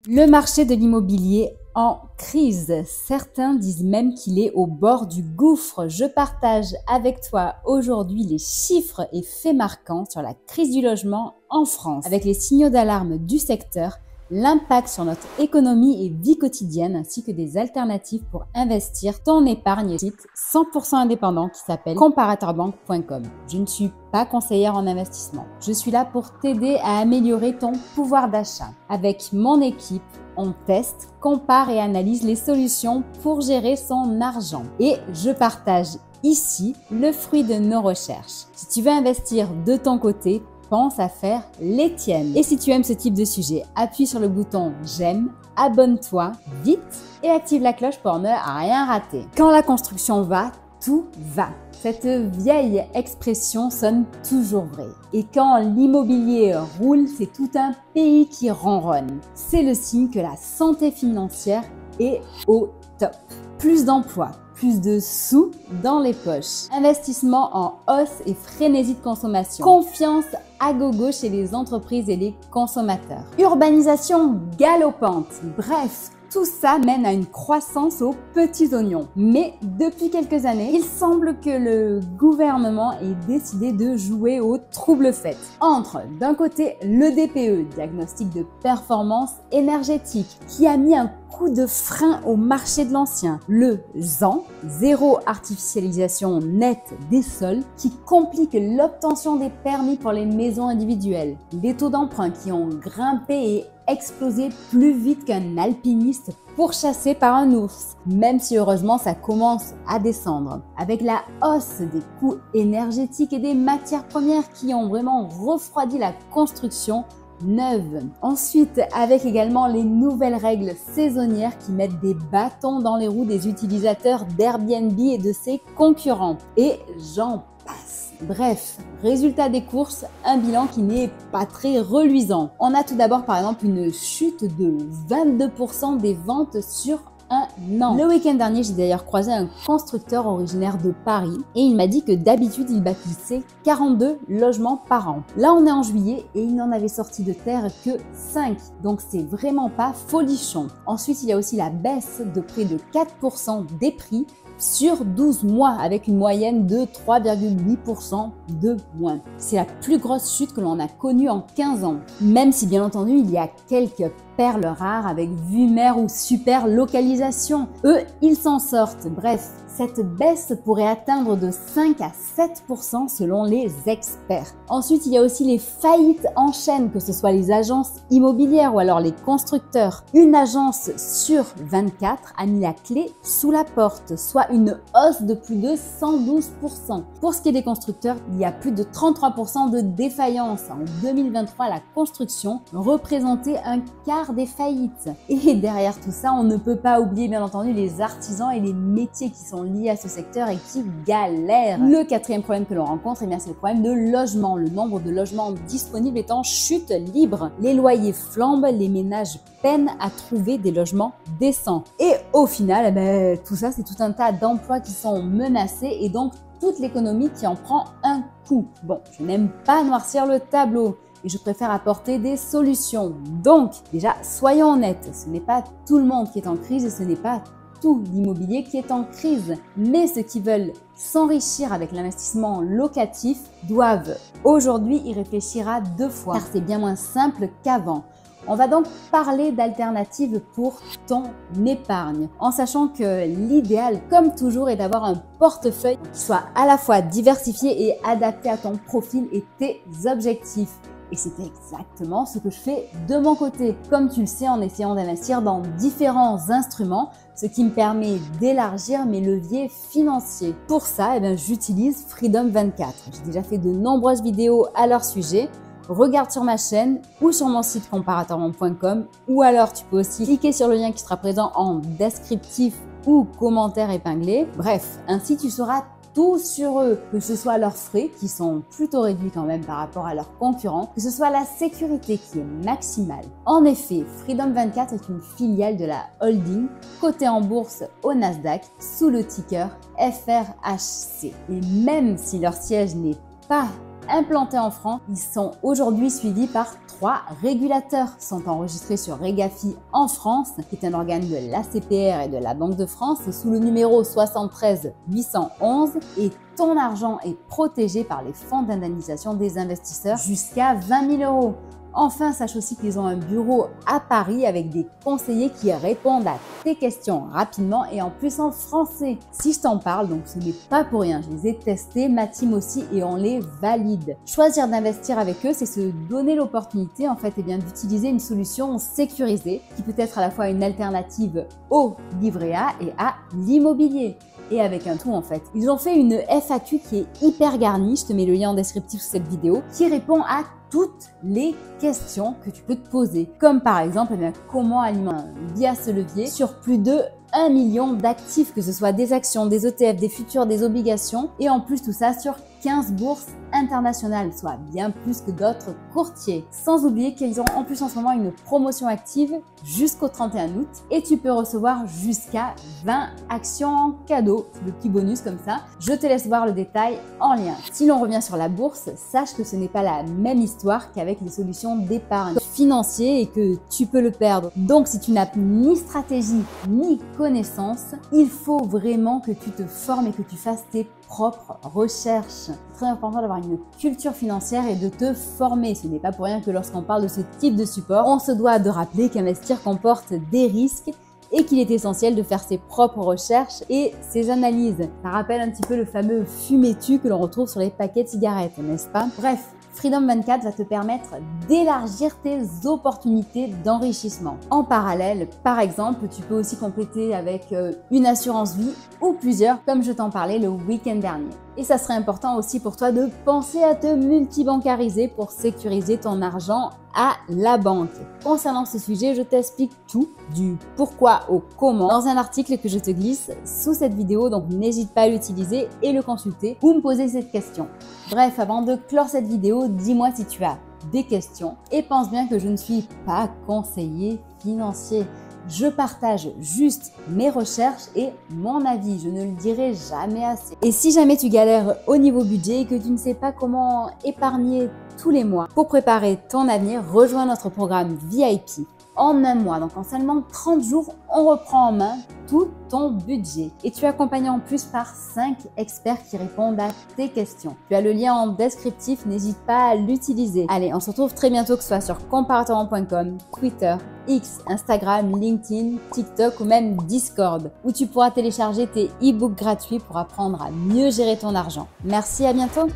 Le marché de l'immobilier en crise. Certains disent même qu'il est au bord du gouffre. Je partage avec toi aujourd'hui les chiffres et faits marquants sur la crise du logement en France, avec les signaux d'alarme du secteur, l'impact sur notre économie et vie quotidienne, ainsi que des alternatives pour investir ton épargne. Site 100% indépendant qui s'appelle comparatorbank.com. Je ne suis pas conseillère en investissement. Je suis là pour t'aider à améliorer ton pouvoir d'achat. Avec mon équipe, on teste, compare et analyse les solutions pour gérer son argent. Et je partage ici le fruit de nos recherches. Si tu veux investir de ton côté, pense à faire les tiennes. Et si tu aimes ce type de sujet, appuie sur le bouton j'aime, abonne-toi vite et active la cloche pour ne rien rater. Quand la construction va, tout va. Cette vieille expression sonne toujours vraie. Et quand l'immobilier roule, c'est tout un pays qui ronronne. C'est le signe que la santé financière est au top. Plus d'emplois, plus de sous dans les poches. Investissement en hausse et frénésie de consommation. Confiance à gogo chez les entreprises et les consommateurs. Urbanisation galopante. Bref, tout ça mène à une croissance aux petits oignons. Mais depuis quelques années, il semble que le gouvernement ait décidé de jouer au trouble-fête. Entre, d'un côté, le DPE, diagnostic de performance énergétique, qui a mis un coup de frein au marché de l'ancien. Le ZAN, zéro artificialisation nette des sols, qui complique l'obtention des permis pour les maisons individuelles. Les taux d'emprunt qui ont grimpé et explosé plus vite qu'un alpiniste pourchassé par un ours, même si heureusement ça commence à descendre. Avec la hausse des coûts énergétiques et des matières premières qui ont vraiment refroidi la construction neuve. Ensuite, avec également les nouvelles règles saisonnières qui mettent des bâtons dans les roues des utilisateurs d'Airbnb et de ses concurrents. Et j'en passe. Bref, résultat des courses, un bilan qui n'est pas très reluisant. On a tout d'abord par exemple une chute de 22% des ventes sur un an. Le week-end dernier, j'ai d'ailleurs croisé un constructeur originaire de Paris et il m'a dit que d'habitude, il bâtissait 42 logements par an. Là, on est en juillet et il n'en avait sorti de terre que 5. Donc, c'est vraiment pas folichon. Ensuite, il y a aussi la baisse de près de 4% des prix sur 12 mois avec une moyenne de 3,8% de moins. C'est la plus grosse chute que l'on a connue en 15 ans. Même si bien entendu il y a quelques perles rares avec vue mer ou super localisation. Eux, ils s'en sortent. Bref, cette baisse pourrait atteindre de 5 à 7% selon les experts. Ensuite, il y a aussi les faillites en chaîne, que ce soit les agences immobilières ou alors les constructeurs. Une agence sur 24 a mis la clé sous la porte, soit une hausse de plus de 112%. Pour ce qui est des constructeurs, il y a plus de 33% de défaillances. En 2023, la construction représentait un quart des faillites. Et derrière tout ça, on ne peut pas oublier bien entendu les artisans et les métiers qui sont liés à ce secteur et qui galèrent. Le quatrième problème que l'on rencontre, eh bien, c'est le problème de logement. Le nombre de logements disponibles est en chute libre. Les loyers flambent, les ménages peinent à trouver des logements décents. Et au final, eh bien, tout ça, c'est tout un tas d'emplois qui sont menacés et donc toute l'économie qui en prend un coup. Bon, je n'aime pas noircir le tableau et je préfère apporter des solutions. Donc, déjà, soyons honnêtes, ce n'est pas tout le monde qui est en crise et ce n'est pas tout l'immobilier qui est en crise. Mais ceux qui veulent s'enrichir avec l'investissement locatif doivent aujourd'hui y réfléchir à 2 fois, car c'est bien moins simple qu'avant. On va donc parler d'alternatives pour ton épargne, en sachant que l'idéal, comme toujours, est d'avoir un portefeuille qui soit à la fois diversifié et adapté à ton profil et tes objectifs. Et c'est exactement ce que je fais de mon côté, comme tu le sais, en essayant d'investir dans différents instruments, ce qui me permet d'élargir mes leviers financiers. Pour ça, j'utilise Freedom 24. J'ai déjà fait de nombreuses vidéos à leur sujet. Regarde sur ma chaîne ou sur mon site comparatorbank.com, ou alors tu peux aussi cliquer sur le lien qui sera présent en descriptif ou commentaire épinglé. Bref, ainsi tu sauras tout sur eux, que ce soit leurs frais qui sont plutôt réduits quand même par rapport à leurs concurrents, que ce soit la sécurité qui est maximale. En effet, Freedom 24 est une filiale de la holding cotée en bourse au Nasdaq sous le ticker FRHC. Et même si leur siège n'est pas implantés en France. Ils sont aujourd'hui suivis par 3 régulateurs. Ils sont enregistrés sur Regafi en France, qui est un organe de l'ACPR et de la Banque de France, sous le numéro 73 811, et ton argent est protégé par les fonds d'indemnisation des investisseurs jusqu'à 20 000 €. Enfin, sache aussi qu'ils ont un bureau à Paris avec des conseillers qui répondent à tes questions rapidement et en plus en français. Si je t'en parle, donc ce n'est pas pour rien, je les ai testés, ma team aussi, et on les valide. Choisir d'investir avec eux, c'est se donner l'opportunité en fait d'utiliser une solution sécurisée qui peut être à la fois une alternative au livret A et à l'immobilier. Et avec un tout en fait. Ils ont fait une FAQ qui est hyper garnie, je te mets le lien en descriptif sous cette vidéo, qui répond à toutes les questions que tu peux te poser. Comme par exemple, comment alimenter via ce levier sur plus de 1 million d'actifs, que ce soit des actions, des ETF, des futurs, des obligations, et en plus tout ça sur 15 bourses internationales, soit bien plus que d'autres courtiers. Sans oublier qu'ils ont en plus en ce moment une promotion active jusqu'au 31 août et tu peux recevoir jusqu'à 20 actions en cadeau, le petit bonus comme ça. Je te laisse voir le détail en lien. Si l'on revient sur la bourse, sache que ce n'est pas la même histoire qu'avec les solutions d'épargne financier et que tu peux le perdre. Donc si tu n'as ni stratégie ni connaissance, il faut vraiment que tu te formes et que tu fasses tes propres recherches. C'est très important d'avoir une culture financière et de te former. Ce n'est pas pour rien que lorsqu'on parle de ce type de support, on se doit de rappeler qu'investir comporte des risques et qu'il est essentiel de faire ses propres recherches et ses analyses. Ça rappelle un petit peu le fameux fumetu que l'on retrouve sur les paquets de cigarettes, n'est-ce pas? Bref, Freedom 24 va te permettre d'élargir tes opportunités d'enrichissement. En parallèle, par exemple, tu peux aussi compléter avec une assurance vie ou plusieurs, comme je t'en parlais le week-end dernier. Et ça serait important aussi pour toi de penser à te multibancariser pour sécuriser ton argent à la banque. Concernant ce sujet, je t'explique tout, du pourquoi au comment, dans un article que je te glisse sous cette vidéo, donc n'hésite pas à l'utiliser et le consulter ou me poser cette question. Bref, avant de clore cette vidéo, dis-moi si tu as des questions et pense bien que je ne suis pas conseiller financier. Je partage juste mes recherches et mon avis, je ne le dirai jamais assez. Et si jamais tu galères au niveau budget et que tu ne sais pas comment épargner tous les mois pour préparer ton avenir, rejoins notre programme VIP. En un mois, donc en seulement 30 jours, on reprend en main tout ton budget. Et tu es accompagné en plus par 5 experts qui répondent à tes questions. Tu as le lien en descriptif, n'hésite pas à l'utiliser. Allez, on se retrouve très bientôt, que ce soit sur comparatorrent.com, Twitter, X, Instagram, LinkedIn, TikTok ou même Discord, où tu pourras télécharger tes e-books gratuits pour apprendre à mieux gérer ton argent. Merci, à bientôt!